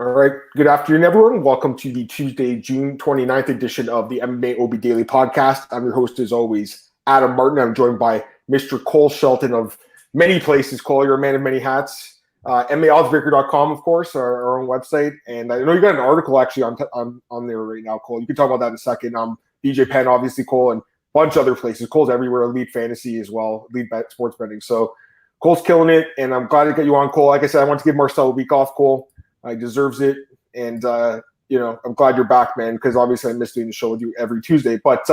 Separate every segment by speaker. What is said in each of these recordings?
Speaker 1: All right. Good afternoon, everyone. Welcome to the Tuesday, June 29th edition of the MMAOB Daily Podcast. I'm your host, as always, Adam Martin. I'm joined by Mr. Cole Shelton of many places. Cole, you're a man of many hats. MMAOddsbreaker.com, of course, our own website. And I know you got an article actually on there right now, Cole. You can talk about that in a second. BJ Penn, obviously, Cole, and a bunch of other places. Cole's everywhere, Elite Fantasy as well, Elite Sports Betting. So Cole's killing it, and I'm glad to get you on, Cole. Like I said, I want to give Marcel a week off, Cole. He deserves it, and I'm glad you're back, man, because obviously I miss doing the show with you every Tuesday. But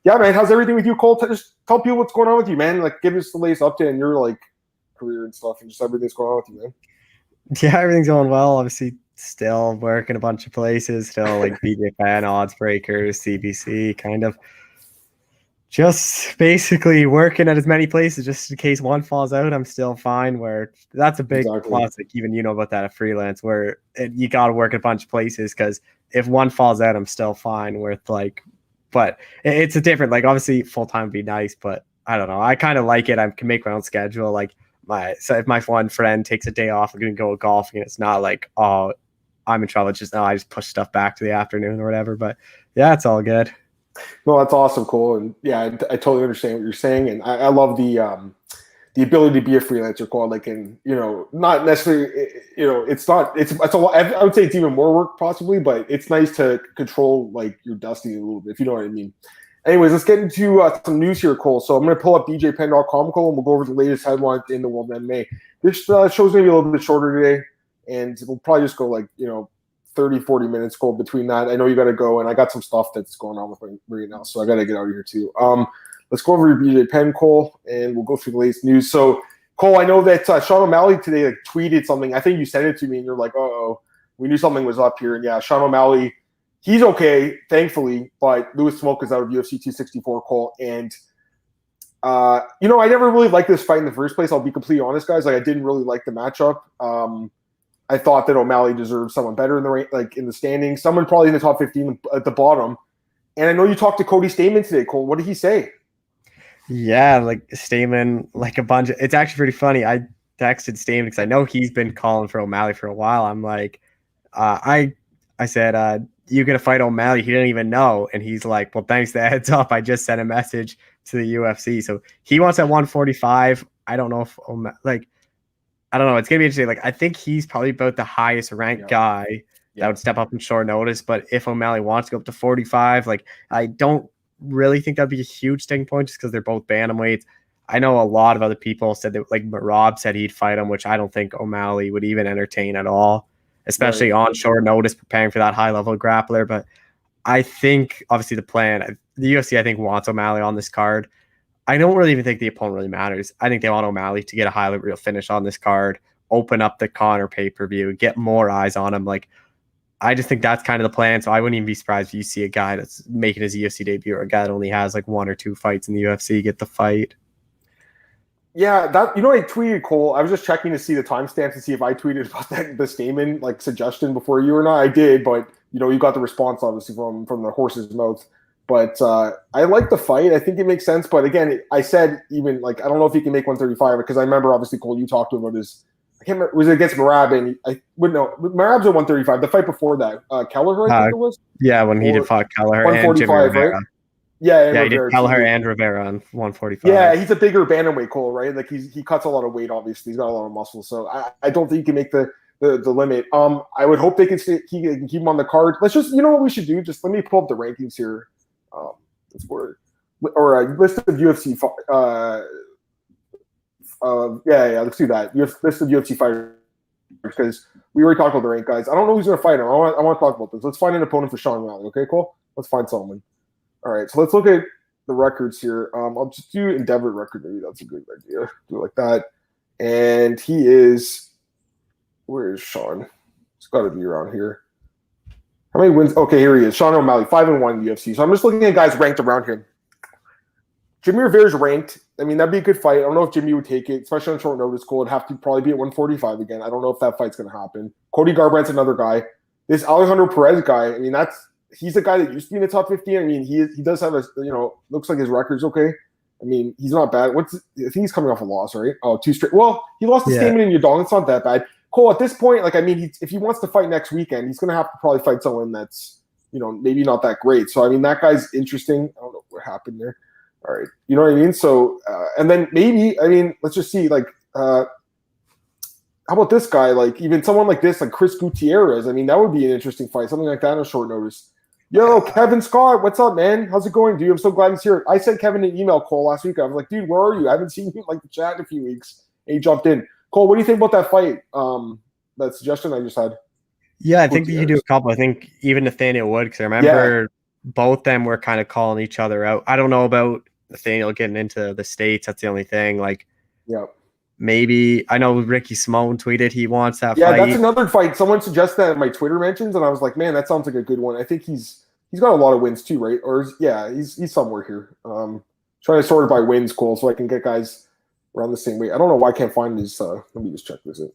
Speaker 1: yeah, man, how's everything with you, Cole? Just tell people what's going on with you, man. Like, give us the latest update on your career and stuff, and just everything's going on with you, man.
Speaker 2: Yeah, everything's going well. Obviously, still working a bunch of places, still like BJ Penn, Odds Breakers, CBC, kind of just basically working at as many places just in case one falls out. I'm still fine. Where that's a big plus. Like, even you know about that at freelance, where you got to work at a bunch of places because if one falls out, I'm still fine. But it's a different. Like, obviously, full time would be nice, but I don't know. I kind of like it. I can make my own schedule. Like, so if my one friend takes a day off, I'm gonna go golfing. It's not like, oh, I'm in trouble. It's just I just push stuff back to the afternoon or whatever. But yeah, it's all good.
Speaker 1: No, that's awesome, Cole. And yeah, I totally understand what you're saying. And I love the ability to be a freelancer, Cole. Like, and not necessarily, it's a lot. I would say it's even more work possibly, but it's nice to control like your destiny a little bit, if you know what I mean. Anyways, let's get into some news here, Cole. So I'm going to pull up bjpenn.com, Cole, and we'll go over the latest headlines in the world of MMA. This show's going to be a little bit shorter today, and we'll probably just go 30, 40 minutes, Cole, between that. I know you got to go, and I got some stuff that's going on with me right now, so I got to get out of here too. Let's go over your BJ Penn, Cole, and we'll go through the latest news. So, Cole, I know that Sean O'Malley today tweeted something. I think you sent it to me, and you're like, uh-oh, we knew something was up here. And yeah, Sean O'Malley, he's okay, thankfully, but Louis Smoke is out of UFC 264, Cole. And, I never really liked this fight in the first place. I'll be completely honest, guys. I didn't really like the matchup. I thought that O'Malley deserved someone better in the standings, someone probably in the top 15 at the bottom. And I know you talked to Cody Stamen today, Cole. What did he say?
Speaker 2: Yeah, like Stamen, like a bunch of. It's actually pretty funny. I texted Stamen because I know he's been calling for O'Malley for a while. I'm like, I said, you gonna fight O'Malley? He didn't even know, and he's like, well, thanks for the heads up. I just sent a message to the UFC, so he wants at 145. I don't know if I don't know. It's going to be interesting. Like, I think he's probably about the highest ranked guy that would step up in short notice. But if O'Malley wants to go up to 45, I don't really think that'd be a huge sticking point just because they're both bantamweights. I know a lot of other people said that, like Rob said he'd fight him, which I don't think O'Malley would even entertain at all, especially on short notice, preparing for that high-level grappler. But I think, obviously, the UFC, I think, wants O'Malley on this card. I don't really even think the opponent really matters. I think they want O'Malley to get a highlight reel finish on this card, open up the Conor pay-per-view, get more eyes on him. Like, I just think that's kind of the plan. So I wouldn't even be surprised if you see a guy that's making his UFC debut or a guy that only has like one or two fights in the UFC get the fight.
Speaker 1: Yeah, I tweeted, Cole. I was just checking to see the timestamps to see if I tweeted about the Stamen suggestion before you or not. I did, but you got the response obviously from the horse's mouth. But I like the fight. I think it makes sense. But again, I said I don't know if he can make 135 because I remember obviously, Cole, you talked to him about his. I can't remember. Was it against Merab? And I wouldn't know. Merab's at 135. The fight before that, Kelleher, I think it was.
Speaker 2: Yeah, when he did fight Kelleher
Speaker 1: 145,
Speaker 2: and
Speaker 1: right? Yeah,
Speaker 2: he did Kelleher and Rivera on 145.
Speaker 1: Yeah, he's a bigger bantamweight, Cole, right? Like he cuts a lot of weight. Obviously, he's got a lot of muscle. So I don't think he can make the limit. I would hope they can keep him on the card. Let's just what we should do. Just let me pull up the rankings here. Or a list of UFC. Let's do that. List of UFC fighters because we already talked about the rank, guys. I don't know who's going to fight him. I want to talk about this. Let's find an opponent for Sean O'Malley. Okay, cool. Let's find someone. All right, so let's look at the records here. I'll just do Endeavor record. Maybe that's a good idea. Do it like that. And he is. Where is Sean? He's got to be around here. How many wins? Okay, here he is. Sean O'Malley, 5-1 in the UFC. So I'm just looking at guys ranked around him. Jimmy Rivera's ranked. I mean, that'd be a good fight. I don't know if Jimmy would take it, especially on short notice. Cole would have to probably be at 145 again. I don't know if that fight's going to happen. Cody Garbrandt's another guy. This Alejandro Perez guy, I mean, he's a guy that used to be in the top 15. I mean, he does have looks like his record's okay. I mean, he's not bad. I think he's coming off a loss, right? Oh, 2 straight. Well, he lost to Stamen and Yadong. It's not that bad. Cole, at this point, like, I mean, if he wants to fight next weekend, he's going to have to probably fight someone that's, maybe not that great. So, I mean, that guy's interesting. I don't know what happened there. All right. You know what I mean? So, and then maybe, I mean, let's just see, like, how about this guy? Like, even someone like this, like Chris Gutierrez. I mean, that would be an interesting fight. Something like that on short notice. Yo, Kevin Scott, what's up, man? How's it going, dude? I'm so glad he's here. I sent Kevin an email, Cole, last week. I was like, dude, where are you? I haven't seen you like the chat in a few weeks. And he jumped in. Cole, what do you think about that fight? That suggestion I just had.
Speaker 2: Yeah, I think that you do a couple. I think even Nathaniel Wood, because I remember both them were kind of calling each other out. I don't know about Nathaniel getting into the States. That's the only thing. Like, maybe I know Ricky Simone tweeted he wants that fight.
Speaker 1: Yeah, that's another fight. Someone suggested that in my Twitter mentions, and I was like, man, that sounds like a good one. I think he's got a lot of wins too, right? Or he's somewhere here. Trying to sort it by wins, Cole, so I can get guys around the same weight. I don't know why I can't find his. Let me just check this out.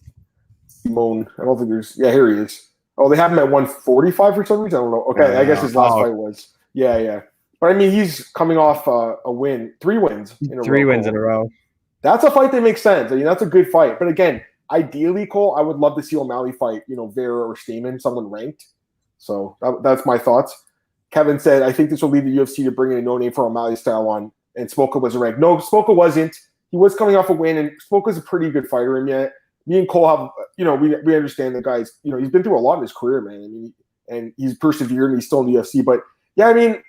Speaker 1: Simone. I don't think there's. Yeah, here he is. Oh, they have him at 145 for some reason. I don't know. Okay, I guess his last fight was. Yeah. But I mean, he's coming off a win, 3 wins in a row.
Speaker 2: 3 wins in a row.
Speaker 1: That's a fight that makes sense. I mean, that's a good fight. But again, ideally, Cole, I would love to see O'Malley fight, Vera or Stamen, someone ranked. So that's my thoughts. Kevin said, I think this will lead the UFC to bring in a no-name for O'Malley style on, and Smoka was ranked. No, Smoka wasn't. He was coming off a win, and Smoka's a pretty good fighter. And yet, me and Cole have, we understand the guy's, he's been through a lot in his career, man. I mean, and he's persevered, and he's still in the UFC. But yeah, I mean,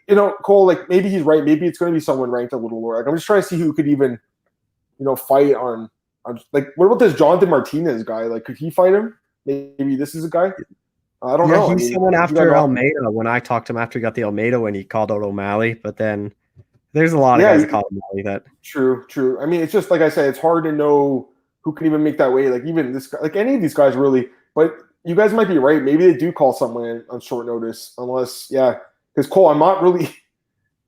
Speaker 1: Cole, like maybe he's right. Maybe it's going to be someone ranked a little lower. Like I'm just trying to see who could even, fight on like what about this Jonathan Martinez guy? Like, could he fight him? Maybe this is a guy. I don't know.
Speaker 2: He's someone after Almeida. When I talked to him after he got the Almeida win, he called out O'Malley. But then there's a lot of guys that call O'Malley that.
Speaker 1: True. I mean, it's just like I said, it's hard to know who can even make that weight. Like even this guy, like any of these guys really. But you guys might be right. Maybe they do call someone on short notice, unless because Cole, I'm not really.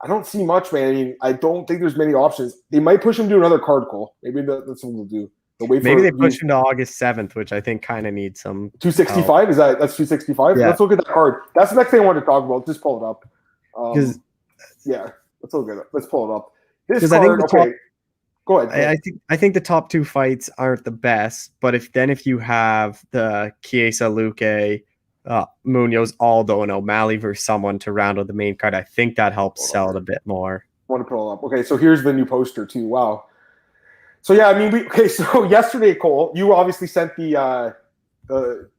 Speaker 1: I don't see much, man. I mean, I don't think there's many options. They might push him to another card, Cole. Maybe that's what they'll do.
Speaker 2: Maybe they push him to August 7th, which I think kind of needs some
Speaker 1: 265. That's 265?
Speaker 2: Yeah.
Speaker 1: Let's look at that card. That's the next thing I wanted to talk about. Just pull it up. Let's look at it. Let's pull it up. This card, go ahead.
Speaker 2: I think the top 2 fights aren't the best, but if you have the Chiesa, Luque, Munoz, Aldo, and O'Malley versus someone to round out the main card, I think that helps sell it a bit more.
Speaker 1: I want to pull it up. Okay, so here's the new poster too. Wow. So yeah, I mean, so yesterday, Cole, you obviously sent the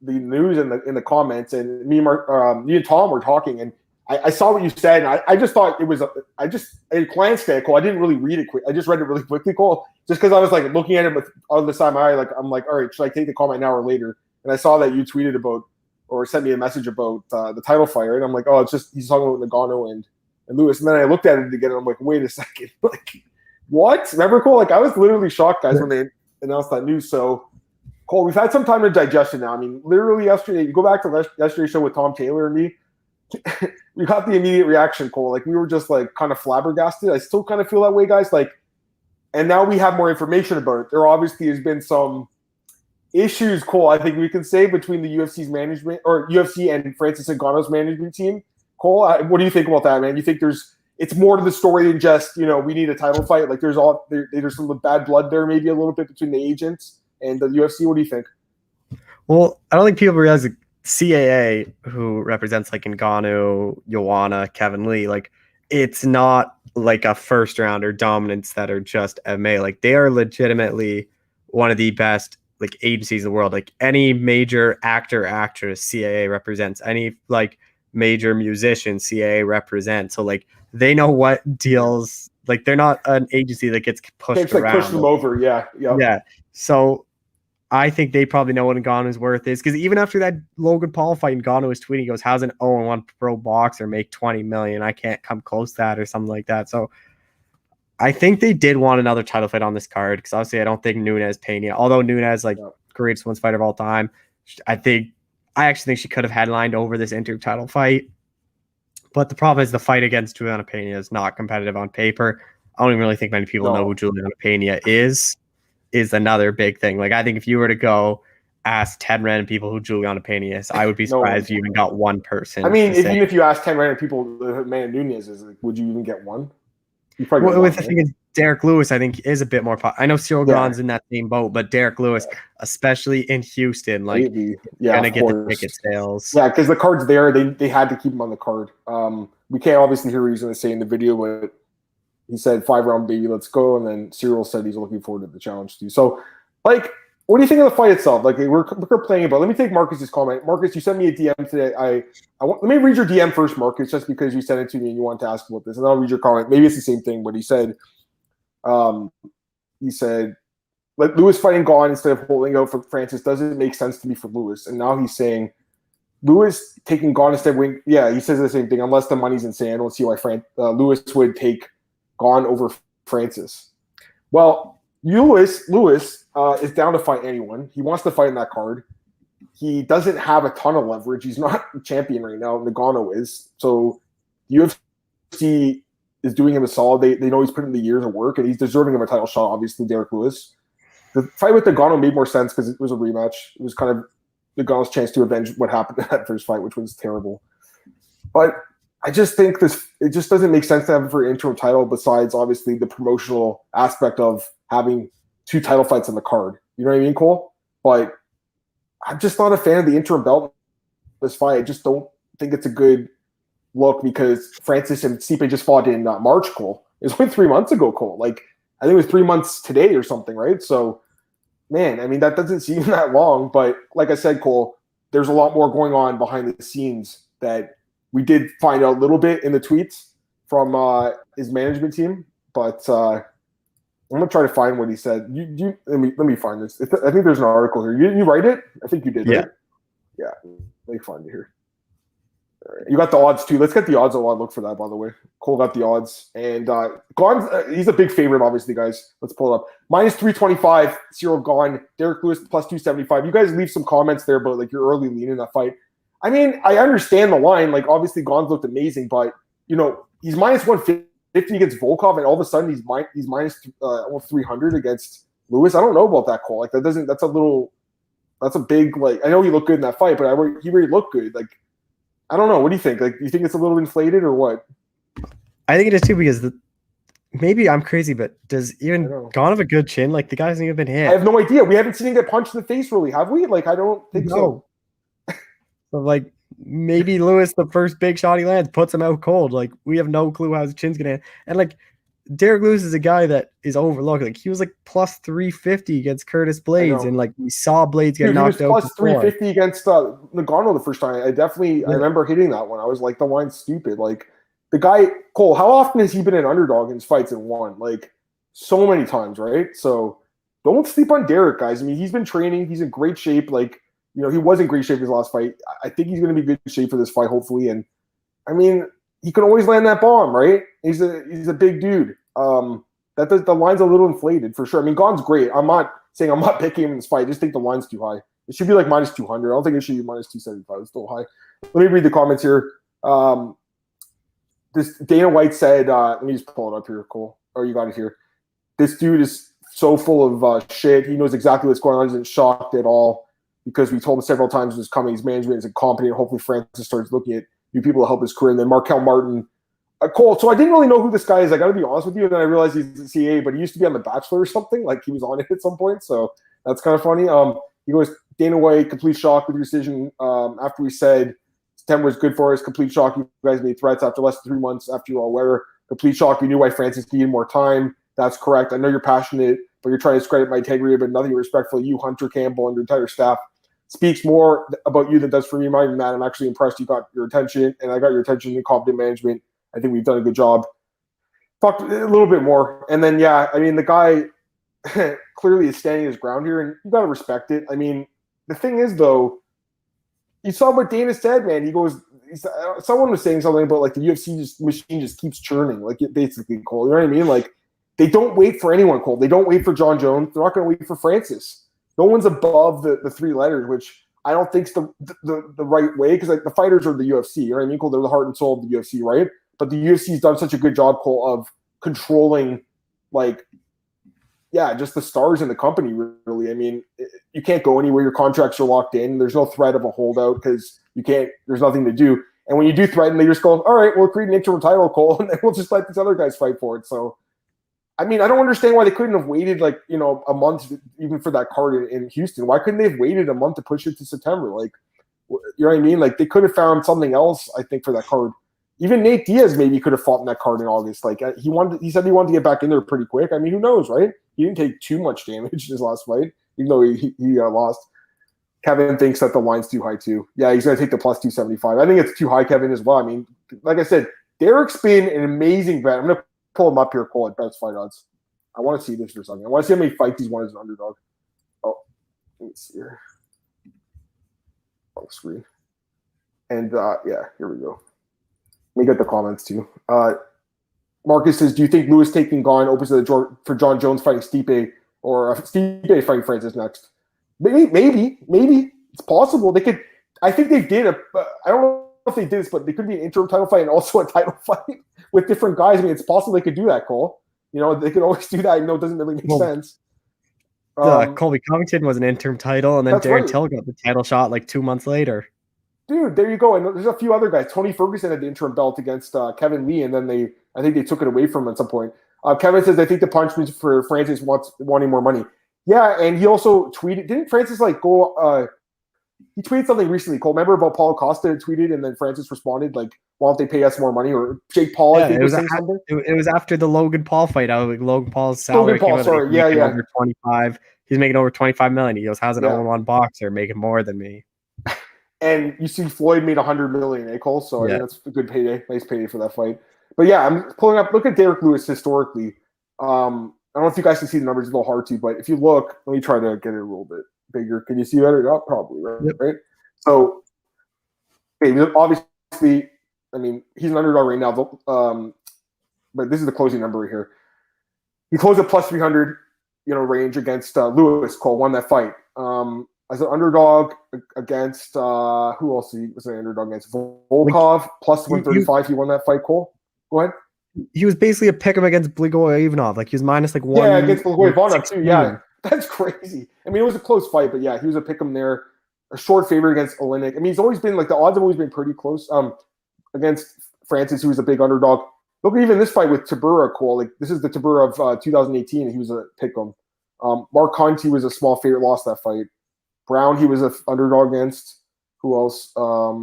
Speaker 1: news in the comments, and me and Tom were talking, and I saw what you said, and I just thought it was I glanced at it, Cole. I didn't really read it quick. I just read it really quickly, Cole, just because I was like looking at it with on the side of my eye, like I'm like, all right, should I take the comment now or later? And I saw that you tweeted about or sent me a message about the title fighter, and I'm like, oh, it's just he's talking about Nagano and Lewis, and then I looked at it again, and I'm like, wait a second, like. What? Remember, Cole? Like, I was literally shocked, guys, when they announced that news. So, Cole, we've had some time to digest it now. I mean, literally yesterday, you go back to yesterday's show with Tom Taylor and me, we got the immediate reaction, Cole. Like, we were just, like, kind of flabbergasted. I still kind of feel that way, guys. Like, and now we have more information about it. There obviously has been some issues, Cole, I think we can say, between the UFC's management, or UFC and Francis Ngannou's management team. Cole, what do you think about that, man? You think it's more to the story than just, we need a title fight. Like there's some bad blood there, maybe a little bit between the agents and the UFC. What do you think?
Speaker 2: Well, I don't think people realize that CAA, who represents like Ngannou, Joanna, Kevin Lee, like it's not like a first rounder dominance that are just MMA. Like they are legitimately one of the best like agencies in the world. Like any major actor, actress, CAA represents. Any like major musician, CAA represents. So like they know what deals, like they're not an agency that gets pushed around.
Speaker 1: Push them over, yeah.
Speaker 2: So I think they probably know what Ngannou's worth is, because even after that Logan Paul fight, Ngannou was tweeting, he goes, "How's an 0-1 pro boxer make $20 million? I can't come close to that," or something like that. So I think they did want another title fight on this card, because obviously I don't think Nunes Pena, although Nunes greatest women's fighter of all time, I actually think she could have headlined over this title fight. But the problem is the fight against Juliana Pena is not competitive on paper. I don't even really think many people know who Juliana Pena is another big thing. Like, I think if you were to go ask 10 random people who Juliana Pena is, I would be surprised if you even got one person.
Speaker 1: I mean, even if you ask 10 random people who Amanda Nunes is, like, would you even get one?
Speaker 2: Well, with the thing is, Derrick Lewis, I think, is a bit more. I know Ciryl Gane's in that same boat, but Derrick Lewis, especially in Houston, like, gonna get the ticket sales.
Speaker 1: Yeah, because the card's there. They had to keep him on the card. We can't obviously hear what he's going to say in the video, but he said 5-round baby, let's go. And then Ciryl said he's looking forward to the challenge too. So, like, what do you think of the fight itself? Like, we're playing about. Let me take Marcus's comment. Marcus, you sent me a DM today. Let me read your DM first, Marcus, just because you sent it to me and you wanted to ask about this, and I'll read your comment. Maybe it's the same thing, but he said, like, Lewis fighting Gane instead of holding out for Francis doesn't make sense to me for Lewis. And now he's saying Lewis taking Gane instead of wing. Yeah, he says the same thing. Unless the money's insane, I don't see why Lewis would take Gane over Francis. Well, Lewis is down to fight anyone. He wants to fight in that card. He doesn't have a ton of leverage. He's not champion right now. Nagano is. So UFC is doing him a solid. They know he's put in the years of work, and he's deserving of a title shot, obviously, Derrick Lewis. The fight with Nagano made more sense because it was a rematch. It was kind of Nagano's chance to avenge what happened in that first fight, which was terrible. But I just think it just doesn't make sense to have him for an interim title besides, obviously, the promotional aspect of having 2 title fights on the card. You know what I mean, Cole? But I'm just not a fan of the interim belt in this fight. I just don't think it's a good look because Francis and Stipe just fought in March, Cole. It was only 3 months ago, Cole. Like, I think it was 3 months today or something, right? So, man, I mean, that doesn't seem that long. But like I said, Cole, there's a lot more going on behind the scenes that we did find out a little bit in the tweets from his management team. But I'm going to try to find what he said. Let me find this. I think there's an article here. You write it? I think you did, right? Yeah. Let me find it here. All right. You got the odds too. Let's get the odds. I'll look for that, by the way. Cole got the odds. And Gane, he's a big favorite, obviously, guys. Let's pull it up. -325, Ciryl Gane. Derrick Lewis +275. You guys leave some comments there about, like, your early lean in that fight. I mean, I understand the line. Like, obviously, Gane's looked amazing, but, you know, he's -150 against Volkov, and all of a sudden he's minus almost 300 against Lewis. I don't know about that, Cole. Like, that's a big, like, I know he looked good in that fight, but he really looked good. Like, I don't know. What do you think? Like, do you think it's a little inflated or what?
Speaker 2: I think it is too because maybe I'm crazy, but does even Gane have a good chin? Like, the guy hasn't even been hit.
Speaker 1: I have no idea. We haven't seen him get punched in the face, really, have we? Like, I don't think so.
Speaker 2: So, like, maybe Lewis, the first big shot he lands, puts him out cold. Like, we have no clue how his chin's gonna end. And, like, Derrick Lewis is a guy that is overlooked. Like, he was like +350 against Curtis Blades, and, like, we saw Blades get knocked out.
Speaker 1: He was +350 against Nagano the first time. I remember hitting that one. I was like, the line's stupid. Like, the guy, Cole, how often has he been an underdog in his fights and won? Like, so many times, right? So don't sleep on Derrick, guys. I mean, he's been training. He's in great shape. Like, you know, he was in great shape his last fight. I think he's going to be in good shape for this fight, hopefully. And, I mean, he can always land that bomb, right? He's a big dude. The line's a little inflated for sure. I mean, Gane's great. I'm not saying I'm not picking him in this fight. I just think the line's too high. It should be like -200. I don't think it should be -275. It's still high. Let me read the comments here. This Dana White said, let me just pull it up here, Cole. Oh, you got it here. This dude is so full of shit. He knows exactly what's going on. He's not shocked at all because we told him several times it was coming. His management is incompetent. Hopefully Francis starts looking at new people to help his career. And then Markel Martin. Cole, so I didn't really know who this guy is. I got to be honest with you. And then I realized he's a CA, but he used to be on The Bachelor or something. Like, he was on it at some point. So that's kind of funny. He goes, Dana White, complete shock with your decision. After we said September was good for us, complete shock. You guys made threats after less than 3 months after you all were. Complete shock. We knew why Francis needed more time. That's correct. I know you're passionate, but you're trying to discredit my integrity, but nothing respectful. You, Hunter Campbell, and your entire staff speaks more about you than does for me. Mind that I'm actually impressed you got your attention, and I got your attention in competent management. I think we've done a good job. Talked a little bit more. And then, yeah, I mean, the guy clearly is standing his ground here, and you got to respect it. I mean, the thing is, though, you saw what Dana said, man. He goes, someone was saying something about, like, the UFC machine just keeps churning, like, it basically, Cole. You know what I mean? Like, they don't wait for anyone, Cole. They don't wait for Jon Jones. They're not going to wait for Francis. No one's above the 3 letters, which I don't think's the right way, because, like, the fighters are the UFC. You know what I mean, Cole? They're the heart and soul of the UFC, right? But the UFC's done such a good job, Cole, of controlling, like, yeah, just the stars in the company, really. I mean, you can't go anywhere. Your contracts are locked in. There's no threat of a holdout because there's nothing to do. And when you do threaten, they just go, all right, we'll create an interim title, Cole, and then we'll just let these other guys fight for it. So, I mean, I don't understand why they couldn't have waited like, you know, a month even for that card in Houston. Why couldn't they have waited a month to push it to September? Like, you know what I mean? Like, they could have found something else, I think, for that card. Even Nate Diaz maybe could have fought in that card in August. Like, he said he wanted to get back in there pretty quick. I mean, who knows, right? He didn't take too much damage in his last fight, even though he lost. Kevin thinks that the line's too high too. Yeah, he's going to take the plus 275. I think it's too high, Kevin, as well. I mean, like I said, Derrick's been an amazing bet. I'm going to pull him up here, Cole, at Best Fight Odds. I want to see this for a second. I want to see how many fights he's won as an underdog. Oh, let me see here. On the screen. And, yeah, here we go. Let me get the comments too. Marcus says, do you think Lewis taking Gane opens the door for Jon Jones fighting Stipe or Stipe fighting Francis next? Maybe. It's possible. They could. I think they did. I don't know if they did this, but they could be an interim title fight and also a title fight with different guys. I mean, it's possible they could do that, Cole. You know, they could always do that. You know, it doesn't really make sense.
Speaker 2: Colby Covington was an interim title, and then Darren
Speaker 1: right.
Speaker 2: Till got the title shot like 2 months later.
Speaker 1: Dude, there you go. And there's a few other guys. Tony Ferguson had the interim belt against Kevin Lee, and then I think they took it away from him at some point. Kevin says, I think the punishment for Francis wanting more money. Yeah, and he also tweeted. Didn't Francis go? He tweeted something recently. Cole, remember about Paulo Costa tweeted, and then Francis responded like, "Why don't they pay us more money?" Or Jake Paul, I think was saying something.
Speaker 2: It was after the Logan Paul fight. Logan Paul's salary
Speaker 1: came out. Sorry, yeah.
Speaker 2: Over 25. He's making over 25 million. He goes, "How's an 0-1 boxer making more than me?"
Speaker 1: And you see, Floyd made $100 million, Cole? So I think that's a good payday, nice payday for that fight. But yeah, I'm pulling up. Look at Derrick Lewis historically. I don't know if you guys can see the numbers. It's a little hard to, but if you look, let me try to get it a little bit bigger. Can you see better? Not probably, right?
Speaker 2: Yep.
Speaker 1: Right. So, obviously, I mean, he's an underdog right now. But this is the closing number here. He closed at plus 300, range against Lewis. Cole won that fight. As an underdog against who else was an underdog against? Volkov plus 135. He won that fight. Cole, go ahead.
Speaker 2: He was basically a pick him against Bligo Ivanov. Like he was minus like 1.
Speaker 1: Yeah, against Bligo Ivanov too. Yeah, that's crazy. I mean, it was a close fight, but yeah, he was a pick him there. A short favorite against Oleinik. I mean, he's always been like the odds have always been pretty close. Against Francis, who was a big underdog. Look at even this fight with Tabura, Cole. Like this is the Tabura of 2018. He was a pick him. Mark Hunt, he was a small favorite, lost that fight. Brown, he was an underdog against. Who else?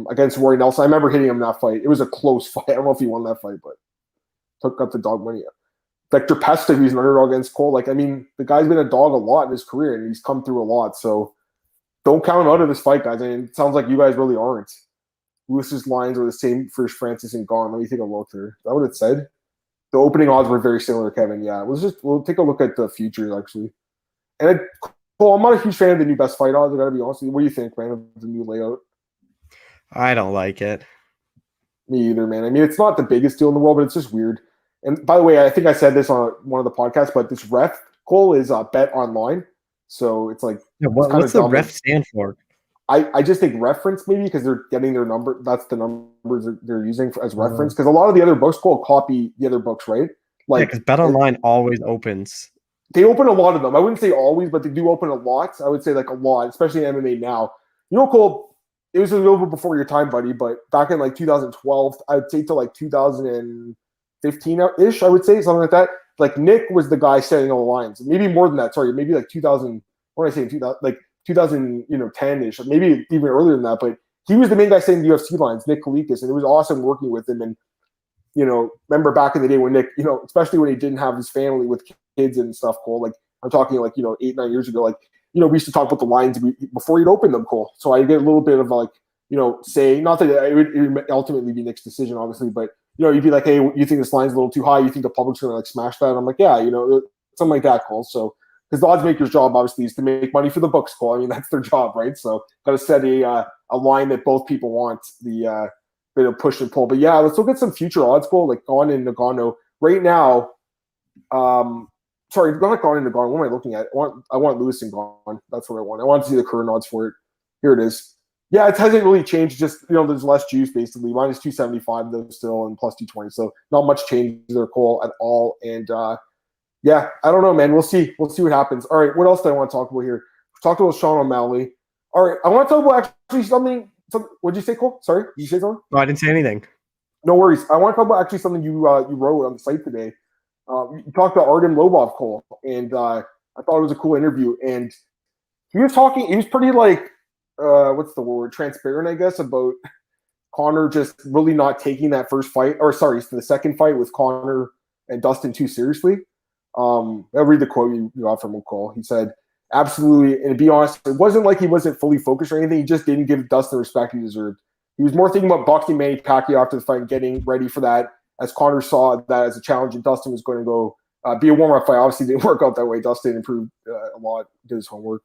Speaker 1: Against Rory Nelson. I remember hitting him in that fight. It was a close fight. I don't know if he won that fight, but took up the dog money. Victor Pesta, he's an underdog against Cole. Like, I mean, the guy's been a dog a lot in his career, and he's come through a lot. So don't count him out of this fight, guys. I mean, it sounds like you guys really aren't. Lewis's lines are the same for Francis and Gane. Let me take a look here. Is that what it said? The opening odds were very similar, Kevin. Yeah, we'll take a look at the future, actually. And Cole, I'm not a huge fan of the new best fight odds. I gotta be honest with you. What do you think, man, of the new layout?
Speaker 2: I don't like it.
Speaker 1: Me either, man. I mean, it's not the biggest deal in the world, but it's just weird. And by the way, I think I said this on one of the podcasts, but this ref, Cole, is Bet Online. So it's like...
Speaker 2: Yeah, what's the ref stand for?
Speaker 1: I just think reference maybe because they're getting their number. That's the numbers they're using as reference. Because a lot of the other books, Cole, copy the other books, right? Like,
Speaker 2: because Bet Online always opens.
Speaker 1: They open a lot of them. I wouldn't say always, but they do open a lot. I would say like a lot, especially in MMA now. Cole, it was a little bit before your time, buddy, but back in like 2012, I would say to like 2015-ish, I would say, something like that. Like Nick was the guy setting all the lines. Maybe more than that. Sorry, maybe like 2000. What did I say? 2000, like 2010-ish, maybe even earlier than that. But he was the main guy setting the UFC lines, Nick Kalikas, and it was awesome working with him. And remember back in the day when Nick, especially when he didn't have his family with kids and stuff, Cole. Like I'm talking like 8-9 years ago. Like we used to talk about the lines before he'd open them, Cole. So I get a little bit of like say, not that it would ultimately be Nick's decision, obviously, but you'd be like, hey, you think this line's a little too high? You think the public's gonna like smash that? And I'm like, yeah, something like that, Cole. So because the odds maker's job obviously is to make money for the books, Cole. I mean, that's their job, right? So got to set a line that both people want, the bit of push and pull. But yeah, let's look at some future odds, Cole, like Gane and Nagano. Right now, sorry, not Gane and Nagano. What am I looking at? I want Lewis and Gane. That's what I want. I want to see the current odds for it. Here it is. Yeah, it hasn't really changed. Just there's less juice basically. Minus 275 though still, and plus 220. So not much change there, Cole, at all. And yeah, I don't know, man. We'll see. We'll see what happens. All right, what else do I want to talk about here? We talked about Sean O'Malley. All right, I want to talk about actually something What'd you say, Cole? Sorry, did you say something?
Speaker 2: No, I didn't say anything.
Speaker 1: No worries. I want to talk about actually something you wrote on the site today. You talked about Artem Lobov, Cole, and I thought it was a cool interview. And he was talking. He was pretty like what's the word? Transparent, I guess, about Conor just really not taking that first fight, or sorry, the second fight with Conor and Dustin too seriously. I'll read the quote you got from him, Cole. He said, absolutely, and to be honest, it wasn't like he wasn't fully focused or anything. He just didn't give Dustin the respect he deserved. He was more thinking about boxing Manny Pacquiao after the fight and getting ready for that, as Conor saw that as a challenge, and Dustin was going to go be a warm-up fight. Obviously, it didn't work out that way. Dustin improved a lot, did his homework.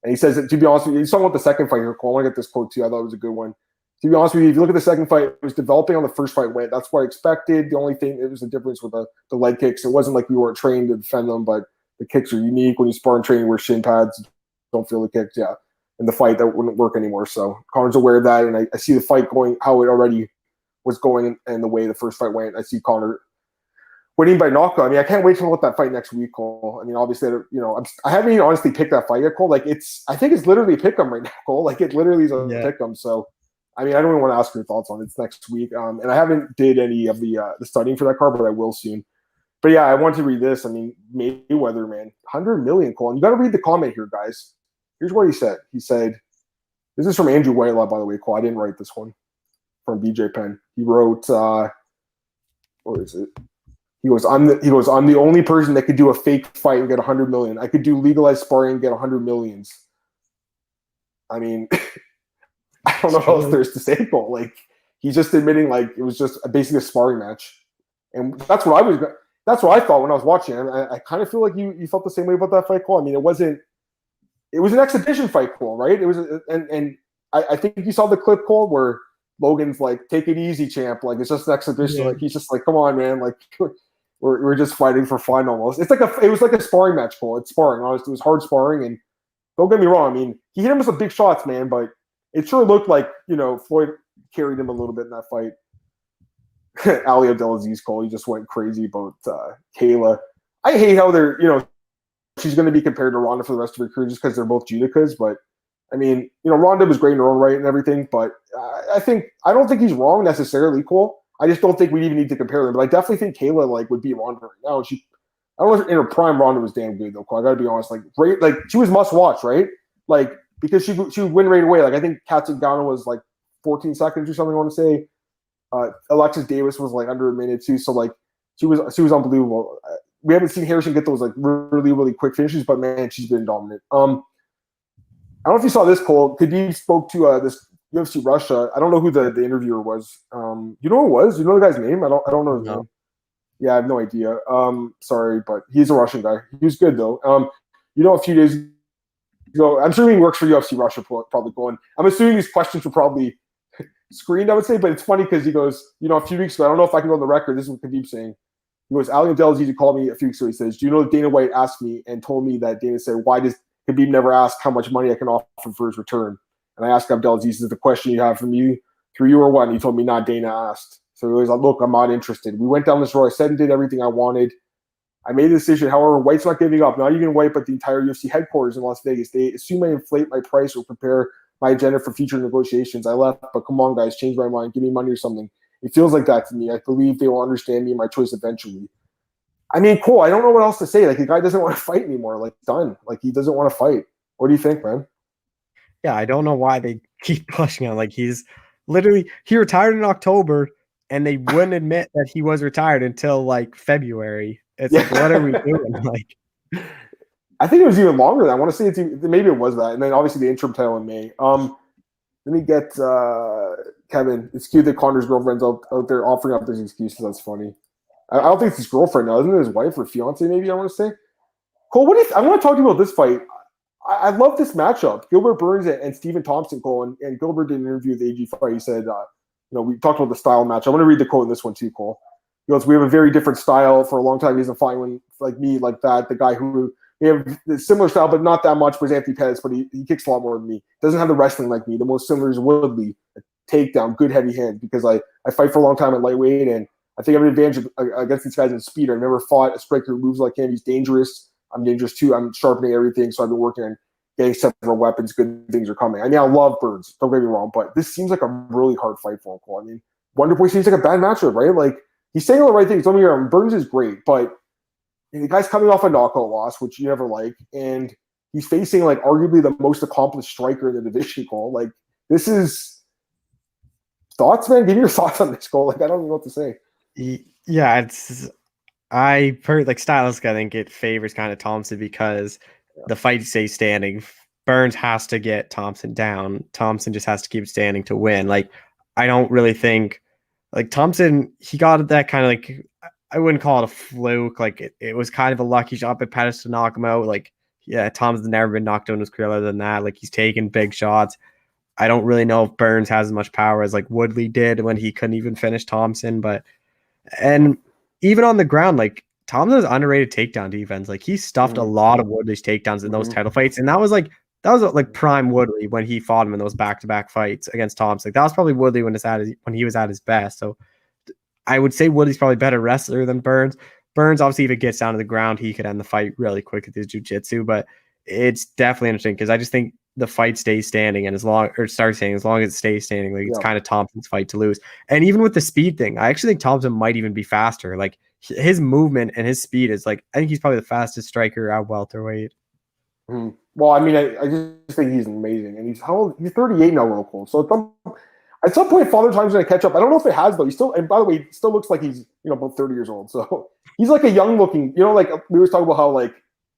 Speaker 1: And he says that, to be honest with you, he's talking about the second fight here, Cole. I want to get this quote too. I thought it was a good one. To be honest with you, if you look at the second fight, it was developing on the first fight went. That's what I expected. The only thing, it was the difference with the leg kicks. It wasn't like we weren't trained to defend them, but the kicks are unique. When you spar and train, wear shin pads, don't feel the kicks. Yeah. In the fight, that wouldn't work anymore. So Conor's aware of that, and I see the fight going how it already was going and the way the first fight went. I see Conor winning by knockout. I mean, I can't wait to look at that fight next week, Cole. I mean, obviously, I haven't even honestly picked that fight yet, Cole. Like, I think it's literally a pick 'em right now, Cole. Like, it literally is a pick 'em. So, I mean, I don't even want to ask your thoughts on it. It's next week. And I haven't did any of the studying for that card, but I will soon. But yeah, I want to read this. I mean, Mayweather, man, 100 million, Cole. And you got to read the comment here, guys. Here's what he said. He said, this is from Andrew Whitelaw, by the way, Cole. I didn't write this one. From BJ Penn. He wrote, what is it? He goes, I'm the only person that could do a fake fight and get 100 million. I could do legalized sparring and get 100 millions. I mean, I don't know what else there's to say, Cole. Like, he's just admitting like it was just basically a sparring match, and that's what I thought when I was watching. I kind of feel like you felt the same way about that fight, Cole. I mean, it was an exhibition fight, Cole, right? It was, and I think you saw the clip, Cole, where Logan's like, "Take it easy, champ." Like, it's just an exhibition. Yeah. Like, he's just like, "Come on, man." Like, we're just fighting for fun almost. It was like a sparring match, Cole. It's sparring, honestly. It was hard sparring, and don't get me wrong. I mean, he hit him with some big shots, man, but it sure looked like, Floyd carried him a little bit in that fight. Ali Abdelaziz, Cole, he just went crazy about Kayla. I hate how they're, she's going to be compared to Ronda for the rest of her career just because they're both Judicas. But, I mean, Ronda was great in her own right and everything. But I don't think he's wrong necessarily, Cole. I just don't think we even need to compare them. But I definitely think Kayla, would beat Ronda right now. I don't know if in her prime, Ronda was damn good, though, Cole. I got to be honest. She was must-watch, right? Because she would win right away. I think Kat Zingano was 14 seconds or something, I want to say. Alexis Davis was under a minute too. So she was unbelievable. We haven't seen Harrison get those really, really quick finishes, but man, she's been dominant. I don't know if you saw this, Cole. Khabib spoke to this UFC Russia. I don't know who the interviewer was. You know who it was? You know the guy's name? I don't know his name. Yeah, I have no idea. Sorry, but he's a Russian guy. He was good though. A few days ago, I'm assuming he works for UFC Russia, probably going. I'm assuming these questions were probably screened, I would say, but it's funny because he goes, a few weeks ago, I don't know if I can go on the record. This is what Khabib saying. He goes, Ali Abdelaziz called me a few weeks ago. He says, do you know that Dana White asked me and told me that Dana said, why does Khabib never ask how much money I can offer for his return? And I asked Abdelaziz, is the question you have from you through you or what? And he told me, not Dana asked. So he was like, look, I'm not interested. We went down this road. I said and did everything I wanted. I made a decision. However, White's not giving up. Not even White, but the entire UFC headquarters in Las Vegas. They assume I inflate my price or prepare my agenda for future negotiations. I left, but come on, guys, change my mind. Give me money or something. It feels like that to me. I believe they will understand me and my choice eventually. I mean, Cole, I don't know what else to say. The guy doesn't want to fight anymore. Done. He doesn't want to fight. What do you think, man?
Speaker 2: Yeah, I don't know why they keep pushing on. He retired in October, and they wouldn't admit that he was retired until February. It's what are we doing?
Speaker 1: I think it was even longer than I want to say maybe it was that. And then obviously the interim title in May. Let me get Kevin. It's cute that Conor's girlfriend's out there offering up these excuses. That's funny. I don't think it's his girlfriend now. Isn't it his wife or fiance maybe, I want to say? Cole, I want to talk to you about this fight. I love this matchup. Gilbert Burns and Stephen Thompson, Cole. And Gilbert did an interview with the AG fight. He said, we talked about the style match. I want to read the quote in this one too, Cole. He goes, we have a very different style. For a long time, he doesn't find one like me, like that. The guy who we have a similar style, but not that much, was Anthony Pettis, but he kicks a lot more than me. Doesn't have the wrestling like me. The most similar is Woodley, a takedown, good heavy hand, because I fight for a long time at lightweight, and I think I have an advantage against these guys in speed. I've never fought a striker who moves like him. He's dangerous. I'm dangerous too. I'm sharpening everything, so I've been working on getting several weapons, good things are coming. I mean, I love Burns. Don't get me wrong, but this seems like a really hard fight for him, Cole. I mean, Wonderboy seems like a bad matchup, right? Like, he's saying all the right things. Don't get me wrong, Burns is great, but the guy's coming off a knockout loss, which you never like, and he's facing like arguably the most accomplished striker in the division, Cole. Like, this is thoughts, man. Give me your thoughts on this, Cole. Like, I don't even know what to say.
Speaker 2: Yeah, like stylistic, I think it favors kind of Thompson because the fight stays standing. Burns has to get Thompson down. Thompson just has to keep standing to win. Like, I don't really think like Thompson, he got that kind of like, I wouldn't call it a fluke. Like it was kind of a lucky shot by Pettis to knock him out. Like, yeah, Thompson's never been knocked out in his career other than that. Like, he's taken big shots. I don't really know if Burns has as much power as like Woodley did when he couldn't even finish Thompson. And even on the ground, like Thompson's underrated takedown defense. Like, he stuffed a lot of Woodley's takedowns in those title fights. And that was like prime Woodley when he fought him in those back-to-back fights against Thompson. Like, that was probably Woodley when he was at his best. So I would say Woodley's probably a better wrestler than Burns. Burns, obviously, if it gets down to the ground, he could end the fight really quick with his jiu-jitsu. But it's definitely interesting because I just think the fight stays standing, and as long as it stays standing, like it's kind of Thompson's fight to lose. And even with the speed thing, I actually think Thompson might even be faster. Like, his movement and his speed is like, I think he's probably the fastest striker at welterweight.
Speaker 1: Well, I mean, I just think he's amazing, and he's 38 now, local. So at some point, Father Time's going to catch up. I don't know if it has though. And by the way, he still looks like he's about 30 years old. So he's like a young looking. Like we were talking about how like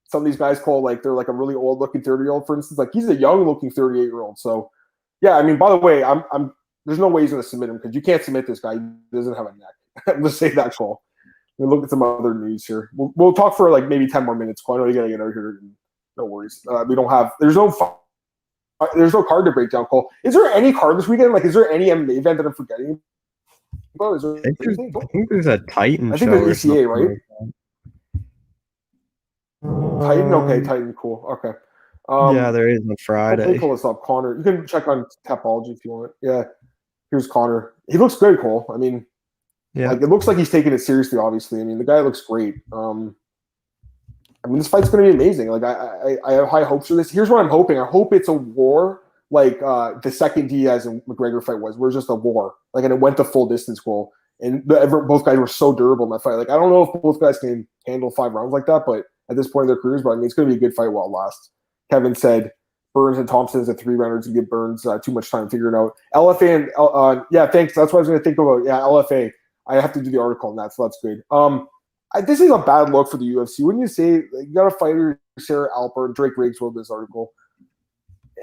Speaker 1: some of these guys call like they're like a really old looking 30-year-old, for instance. Like, he's a young looking 38-year-old. So yeah, I mean, by the way, I'm there's no way he's going to submit him because you can't submit this guy. He doesn't have a neck. I'm just saying that, Cole. We'll look at some other news here. We'll talk for like maybe 10 more minutes. Cole, I know you got to get out here. No worries. We don't have. There's no card to break down, Cole. Is there any card this weekend? Like, is there any MMA event that I'm forgetting about? Is there
Speaker 2: I think there's a Titan.
Speaker 1: I think there's ECA, right? Titan, okay, Titan, cool, okay.
Speaker 2: Yeah, there is on Friday.
Speaker 1: Let me pull this up, Connor. You can check on Tapology if you want. Yeah, here's Connor. He looks good, Cole. I mean, yeah, like, it looks like he's taking it seriously. Obviously, I mean, the guy looks great. I mean, this fight's going to be amazing. Like, I have high hopes for this. Here's what I'm hoping. I hope it's a war like the second Diaz and McGregor fight was, where it's just a war. Like, and it went the full distance, Cole. And both guys were so durable in that fight. Like, I don't know if both guys can handle 5 rounds like that, but at this point in their careers, but I mean, it's going to be a good fight while it lasts. Kevin said Burns and Thompson is a 3-rounder to give Burns too much time to figure it out. LFA and yeah, thanks. That's what I was going to think about. Yeah, LFA. I have to do the article on that, so that's good. This is a bad look for the UFC. Wouldn't you say? Like, you got a fighter, Sarah Alpert, Drake Riggs wrote this article.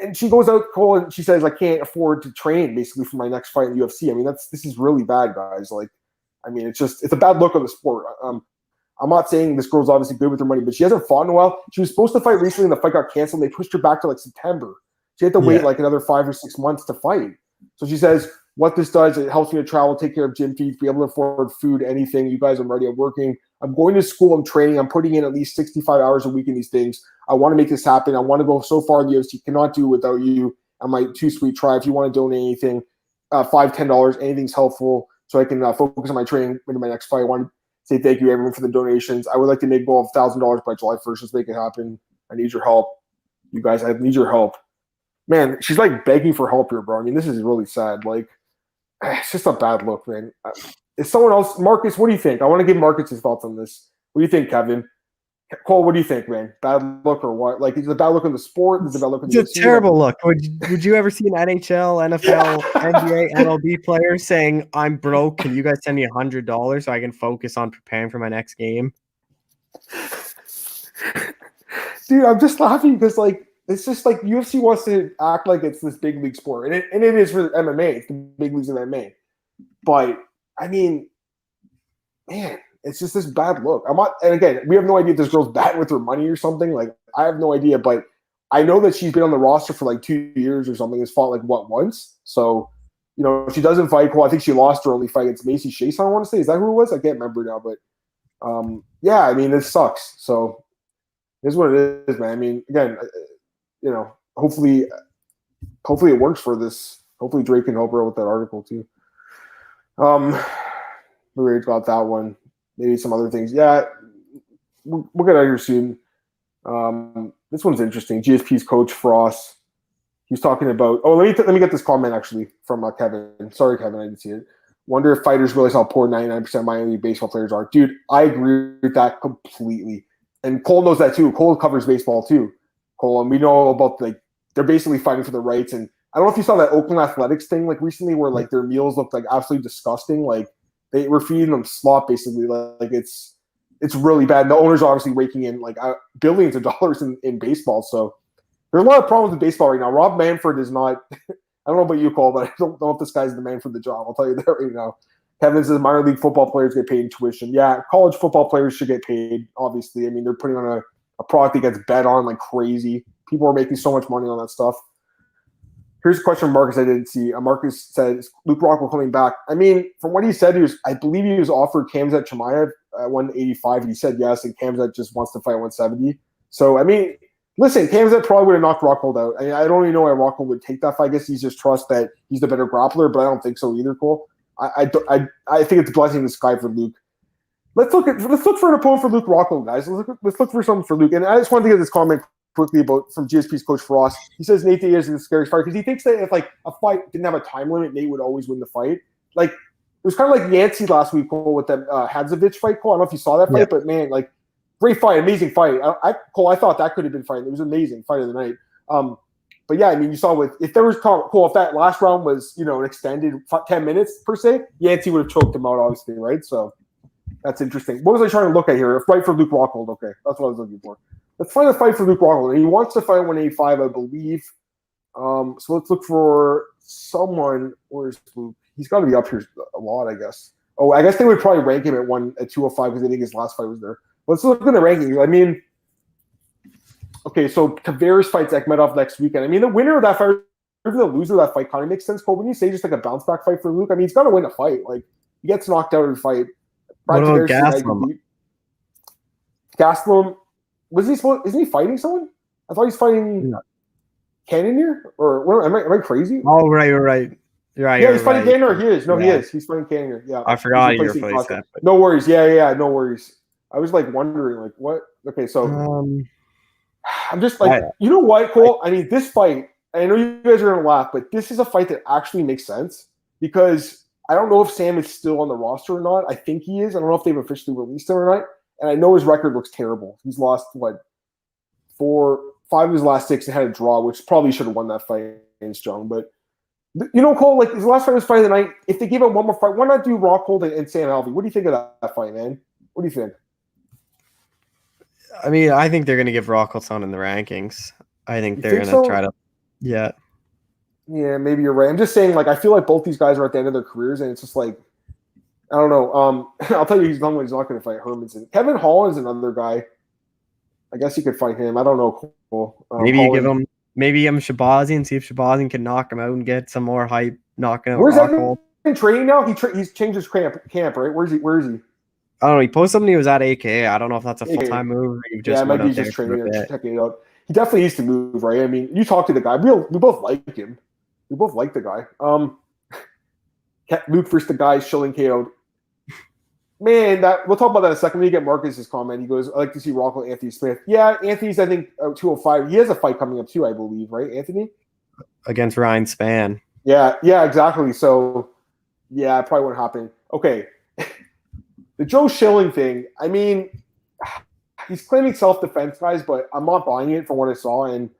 Speaker 1: And she goes out, Cole, and she says, I can't afford to train basically for my next fight in the UFC. I mean, this is really bad, guys. Like, I mean, it's a bad look on the sport. I'm not saying this girl's obviously good with her money, but she hasn't fought in a while. She was supposed to fight recently, and the fight got canceled. They pushed her back to like September. She had to wait like another 5 or 6 months to fight. So she says, what this does, it helps me to travel, take care of gym fees, be able to afford food, anything. You guys, I'm ready. I'm working. I'm going to school. I'm training. I'm putting in at least 65 hours a week in these things. I want to make this happen. I want to go so far in the UFC. Cannot do it without you and my too sweet try. If you want to donate anything, $5, $10, anything's helpful so I can focus on my training into my next fight. I want to say thank you, everyone, for the donations. I would like to make goal of $1,000 by July 1st. Let's make it happen. I need your help. You guys, I need your help. Man, she's like begging for help here, bro. I mean, this is really sad. Like, it's just a bad look, man. Is someone else, Marcus, what do you think? I want to give Marcus his thoughts on this. What do you think, Kevin? Cole, what do you think, man? Bad look or what? Like, is it a bad look in the sport? Is it a bad look in the
Speaker 2: It's a terrible look. Would you ever see an NHL, NFL, NBA, MLB player saying, I'm broke, can you guys send me $100 so I can focus on preparing for my next game?
Speaker 1: Dude, I'm just laughing because, like, it's just like UFC wants to act like it's this big league sport. And it is for MMA. It's the big leagues of MMA. But, I mean, man, it's just this bad look. And again, we have no idea if this girl's bad with her money or something. Like, I have no idea. But I know that she's been on the roster for like 2 years or something. Has fought like, once? So, if she doesn't fight, I think she lost her only fight against Macy Chase, I want to say. Is that who it was? I can't remember now. But, yeah, I mean, it sucks. So, here's what it is, man. I mean, again, hopefully it works for this. Hopefully Drake can help her with that article too. We already got that one. Maybe some other things. Yeah, we'll get out of here soon. This one's interesting. GSP's coach Frost. He's talking about. Oh, let me get this comment actually from Kevin. Sorry, Kevin, I didn't see it. Wonder if fighters realize how poor 99% of Miami baseball players are. Dude, I agree with that completely. And Cole knows that too. Cole covers baseball too. Cole, and we know about they're basically fighting for the rights. And I don't know if you saw that Oakland Athletics thing like recently, where like their meals looked like absolutely disgusting. Like they were feeding them slop basically. Like it's really bad. And the owners are obviously raking in like billions of dollars in baseball. So there's a lot of problems with baseball right now. Rob Manfred is not. I don't know about you, Cole, but I don't know if this guy's the man for the job. I'll tell you that right now. Kevin says minor league football players get paid in tuition. Yeah, college football players should get paid, obviously. I mean, they're putting on a product that gets bet on like crazy. People are making so much money on that stuff. Here's a question from Marcus I didn't see. Marcus says, Luke Rockhold coming back. I mean, from what he said, I believe he was offered Khamzat Chimaev at 185, and he said yes, and Khamzat just wants to fight 170. So, I mean, listen, Khamzat probably would have knocked Rockhold out. I don't even know why Rockhold would take that fight. I guess he's just trust that he's the better grappler, but I don't think so either, Cole. I think it's a blessing in the sky for Luke. Let's look for an opponent for Luke Rockhold, guys. Let's look for something for Luke. And I just want to get this comment quickly about from GSP's coach Frost. He says Nate Diaz is the scariest fighter because he thinks that if like a fight didn't have a time limit, Nate would always win the fight. Like it was kind of like Yancey last week, Cole, with that Hadzovic fight. Cole, I don't know if you saw that fight, but man, like great fight, amazing fight. Cole, I thought that could have been fight. It was an amazing fight of the night. But yeah, I mean, you saw if there was Cole, if that last round was an extended 10 minutes per se, Yancey would have choked him out, obviously, right? So that's interesting. What was I trying to look at here? A fight for Luke Rockhold. Okay, that's what I was looking for. Let's find a fight for Luke Rockhold. He wants to fight 185, I believe. So let's look for someone. Where's Luke? He's got to be up here a lot, I guess. Oh, I guess they would probably rank him at 205 because I think his last fight was there. Let's look at the rankings. I mean, okay, so Tavares fights Akhmedov next weekend. I mean, the winner of that fight, or the loser of that fight, kind of makes sense. Cole, when you say just like a bounce back fight for Luke, I mean, he's got to win a fight. Like he gets knocked out in a fight.
Speaker 2: What about Gastelum?
Speaker 1: Gastelum, isn't he fighting someone? I thought he's fighting Cannonier, or am I crazy?
Speaker 2: Oh, right. You're right.
Speaker 1: Yeah, he's fighting Cannonier. He is. No, he is. He's fighting Cannonier. Yeah,
Speaker 2: I forgot he replaced that.
Speaker 1: No worries. Yeah, no worries. I was like wondering, like what? Okay, so I'm just like, you know what, Cole? I mean, this fight. I know you guys are gonna laugh, but this is a fight that actually makes sense because I don't know if Sam is still on the roster or not. I think he is. I don't know if they've officially released him or not. And I know his record looks terrible. He's lost, 5 of his last 6 and had a draw, which probably should have won that fight against Jung. But, Cole, like his last fight was fight of the night. If they give him one more fight, why not do Rockhold and Sam Alvey? What do you think of that fight, man? What do you think?
Speaker 2: I mean, I think they're going to give Rockhold someone in the rankings. I think they're going to try to – yeah.
Speaker 1: Yeah, maybe you're right. I'm just saying, like, I feel like both these guys are at the end of their careers, and it's just like – I don't know. I'll tell you, he's not going to fight Hermanson. Kevin Holland is another guy. I guess you could fight him. I don't know. Cool.
Speaker 2: Maybe you give him Shabazi and see if Shabazi can knock him out and get some more hype knocking out
Speaker 1: Where's
Speaker 2: Rockhold.
Speaker 1: That in training now? He's changed his camp, right? Where is he?
Speaker 2: I don't know. He posted something. He was at AKA. I don't know if that's a full-time move. Or he just
Speaker 1: might be just training and checking it out. He definitely needs to move, right? I mean, you talk to the guy. We both like him. We both like the guy. Luke versus the guy Schilling KO'd. Man, we'll talk about that in a second. When you get Marcus's comment, he goes, "I like to see Rockhold Anthony Smith." Yeah, Anthony's I think 205. He has a fight coming up too, I believe, right, Anthony?
Speaker 2: Against Ryan Spann.
Speaker 1: Yeah, exactly. So, yeah, it probably won't happen. Okay, the Joe Schilling thing. I mean, he's claiming self-defense, guys, but I'm not buying it from what I saw. And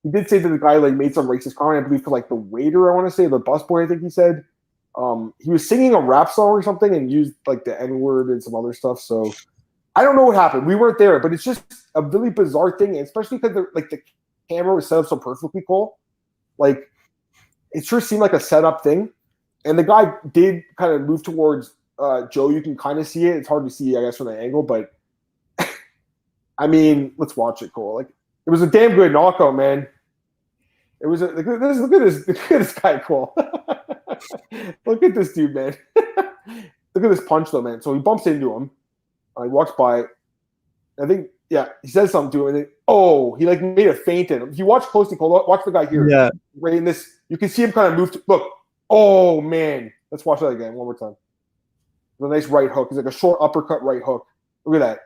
Speaker 1: he did say that the guy made some racist comment, I believe, for the waiter. I want to say the busboy. I think he said. He was singing a rap song or something and used the N-word and some other stuff. So I don't know what happened. We weren't there, but it's just a really bizarre thing, especially because the camera was set up so perfectly, Cole. Like it sure seemed like a setup thing. And the guy did kind of move towards Joe. You can kind of see it. It's hard to see, I guess, from the angle, but I mean, let's watch it, Cole. It was a damn good knockout, man. It was look at this guy, Cole. Look at this dude, man. Look at this punch, though, man. So he bumps into him. He walks by. I think, he says something to him. And then, he made a feint in him. If you watch closely, Cole, watch the guy here.
Speaker 2: Yeah.
Speaker 1: Right in this, you can see him kind of move. Look. Oh, man. Let's watch that again one more time. It's a nice right hook. It's like a short uppercut right hook. Look at that.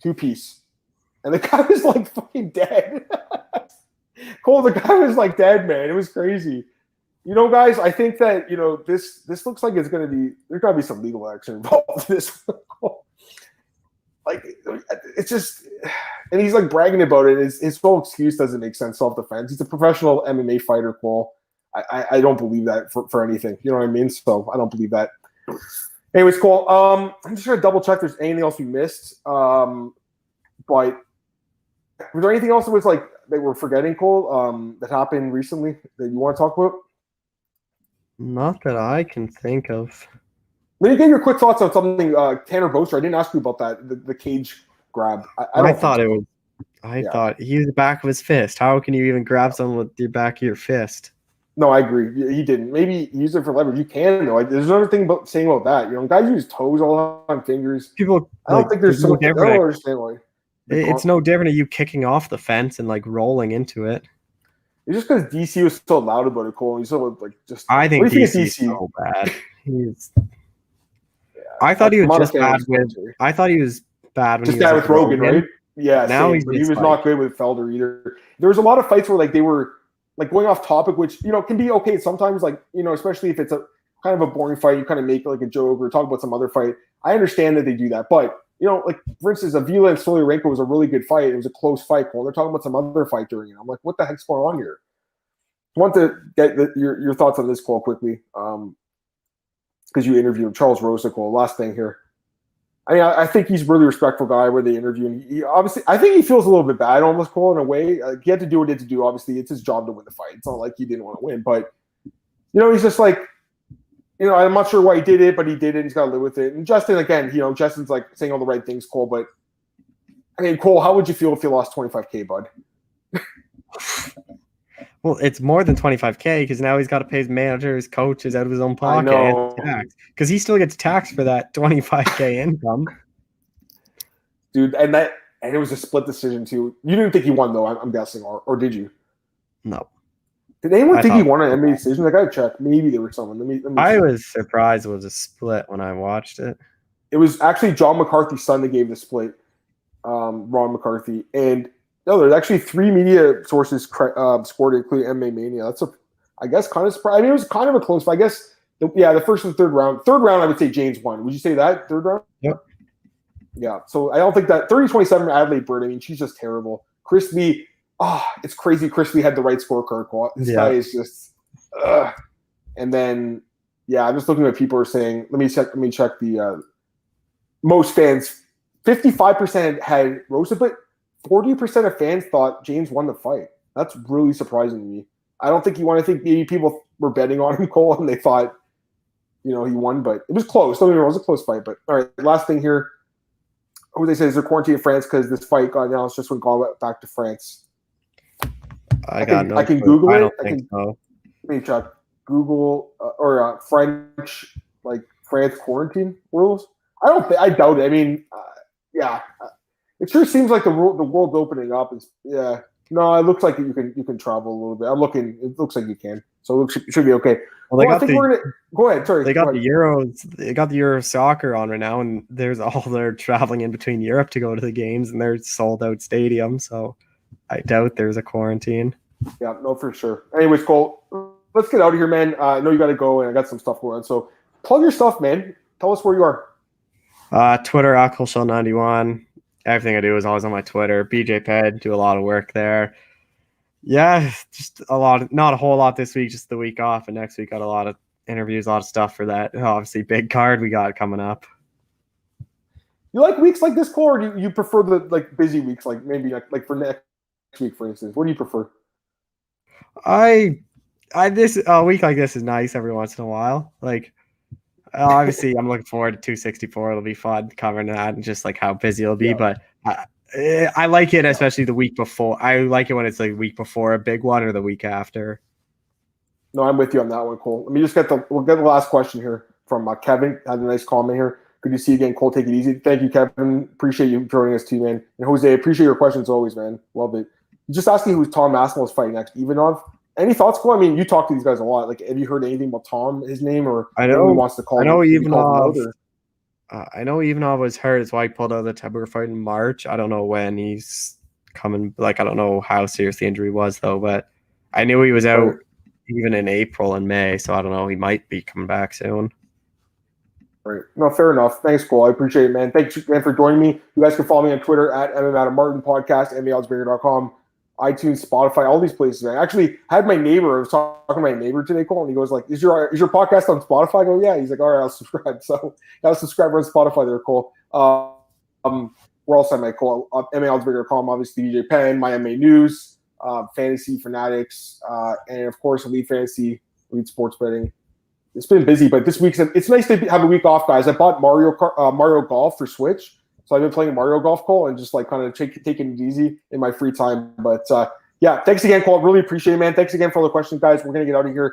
Speaker 1: 2-piece. and the guy was like fucking dead. Cole, the guy was like dead, man. It was crazy. Guys, I think that this looks like there's gotta be some legal action involved in this. Like, it's just, and he's like bragging about it. His whole excuse doesn't make sense. Self-defense. He's a professional MMA fighter, Cole. I don't believe that for anything. You know what I mean? So I don't believe that. Anyways, Cole. I'm just gonna double check. There's anything else we missed? But was there anything else that was like that we're forgetting, Cole? That happened recently that you want to talk about?
Speaker 2: Not that I can think of.
Speaker 1: Let me get your quick thoughts on something, Tanner Boaster. I didn't ask you about that, the cage grab. I thought
Speaker 2: he was the back of his fist. How can you even grab someone with your back of your fist?
Speaker 1: No, I agree. He didn't. Maybe he used it for leverage. You can, though. There's another thing about saying about that. Guys use toes all the time, fingers.
Speaker 2: I don't think there's so different.
Speaker 1: I don't understand why.
Speaker 2: It's no different than you kicking off the fence and like rolling into it.
Speaker 1: It's just because DC was so loud about it, Cole. He's so like just.
Speaker 2: I think DC is so bad. I thought he was just bad with. I thought he was bad when
Speaker 1: just
Speaker 2: he was
Speaker 1: bad with Rogan, right? Yeah.
Speaker 2: Now
Speaker 1: he was not good with Felder either. There was a lot of fights where like they were like going off topic, which can be okay sometimes. Like especially if it's a kind of a boring fight, you kind of make like a joke or talk about some other fight. I understand that they do that, but like for instance, Avila and Stoliarenko was a really good fight. It was a close fight. Cole. They're talking about some other fight during it. I'm like, what the heck's going on here? I want to get your thoughts on this, Cole, quickly. Because you interviewed Charles Rosa, Cole. Last thing here. I mean, I think he's a really respectful guy where they interview him. He obviously, I think he feels a little bit bad almost, Cole, in a way. He had to do what he had to do. Obviously, it's his job to win the fight. It's not like he didn't want to win. But, he's just like, I'm not sure why he did it, but he did it. He's got to live with it. And Justin, again, Justin's like saying all the right things, Cole. But, I mean, Cole, how would you feel if you lost $25K, bud?
Speaker 2: Well, it's more than $25K because now he's got to pay his manager, his coaches out of his own pocket and tax because he still gets taxed for that $25K income.
Speaker 1: Dude, and it was a split decision too. You didn't think he won though, I'm guessing, or did you?
Speaker 2: No.
Speaker 1: Did anyone think he won an NBA decision? I gotta check. Maybe there was someone. Let me
Speaker 2: I was surprised it was a split when I watched it.
Speaker 1: It was actually John McCarthy's son that gave the split, Ron McCarthy, and. No, there's actually 3 media sources scored it, including MMA Mania. That's I guess, kind of surprising. I mean, it was kind of a close fight. I guess, the first and third round. Third round, I would say James won. Would you say that, third round?
Speaker 2: Yep.
Speaker 1: Yeah, so I don't think that 30-27 Adelaide Bird, I mean, she's just terrible. Chris Lee, it's crazy Chris Lee had the right scorecard. This guy is just and then, I'm just looking at what people are saying. Let me check the most fans. 55% had Rosa, but 40% of fans thought James won the fight. That's really surprising to me. I don't think I think maybe people were betting on him, Cole, and they thought, he won, but it was close. Don't get me wrong, it was a close fight. But all right, last thing here. Who they say is they're quarantined in France because this fight got announced just when God went back to France. I can Google it.
Speaker 2: I don't think so.
Speaker 1: Let me check. Google or French, like France quarantine rules. I doubt it. I mean, it sure seems like the world's opening up. No, it looks like you can travel a little bit. I'm looking. It looks like you can, so it should be okay.
Speaker 2: Well,
Speaker 1: go ahead. Sorry,
Speaker 2: they got the Euros. They got the Euro soccer on right now, and they're traveling in between Europe to go to the games, and they're sold out stadiums. So I doubt there's a quarantine.
Speaker 1: Yeah, no, for sure. Anyways, Cole, let's get out of here, man. I know you got to go, and I got some stuff going on. So plug your stuff, man. Tell us where you are.
Speaker 2: Twitter, @ColeShell91. Everything I do is always on my Twitter. BJ Ped, do a lot of work there. Yeah, just not a whole lot this week, just the week off. And next week, got a lot of interviews, a lot of stuff for that. Obviously, big card we got coming up.
Speaker 1: You like weeks like this, Cole, or do you prefer the busy weeks, like maybe like for next week, for instance? What do you prefer?
Speaker 2: A week like this is nice every once in a while. Obviously, I'm looking forward to 264. It'll be fun covering that and just how busy it'll be. Yeah. But I like it, especially the week before. I like it when it's the week before a big one or the week after.
Speaker 1: No, I'm with you on that one, Cole. Let me just we'll get the last question here from Kevin. Had a nice comment here. Good to see you again, Cole. Take it easy. Thank you, Kevin. Appreciate you joining us too, man. And Jose, appreciate your questions always, man. Love it. Just asking who's Tom Aspinallis fighting next. Ivanov. Any thoughts, Cole? I mean, you talk to these guys a lot. Have you heard anything about Tom, his name, or
Speaker 2: I know
Speaker 1: he wants to call?
Speaker 2: I know Ivanov. I know Ivanov was hurt. That's why he pulled out of the Tiger fight in March. I don't know when he's coming. Like, I don't know how serious the injury was, though. But I knew he was out even in April and May. So I don't know. He might be coming back soon.
Speaker 1: Right. No, fair enough. Thanks, Cole. I appreciate it, man. Thanks again for joining me. You guys can follow me on Twitter at MMAOB Podcast, MMAOBsBigger.com, iTunes, Spotify, all these places. Man. I actually had my neighbor. I was talking to my neighbor today, Cole, and he goes like, "Is your podcast on Spotify?" I go, "Yeah." He's like, "All right, I'll subscribe." So I'll subscribe on Spotify there, Cole. We're also on my Cole, MMAOBsBigger.com, obviously DJ Penn, my MMA News, Fantasy Fanatics, and of course Elite Fantasy, Elite Sports Betting. It's been busy, but this week it's nice to have a week off, guys. I bought Mario Golf for Switch, so I've been playing Mario Golf, Cole, and just like kind of taking it easy in my free time. But yeah, thanks again, Cole. Really appreciate it, man. Thanks again for all the questions, guys. We're gonna get out of here.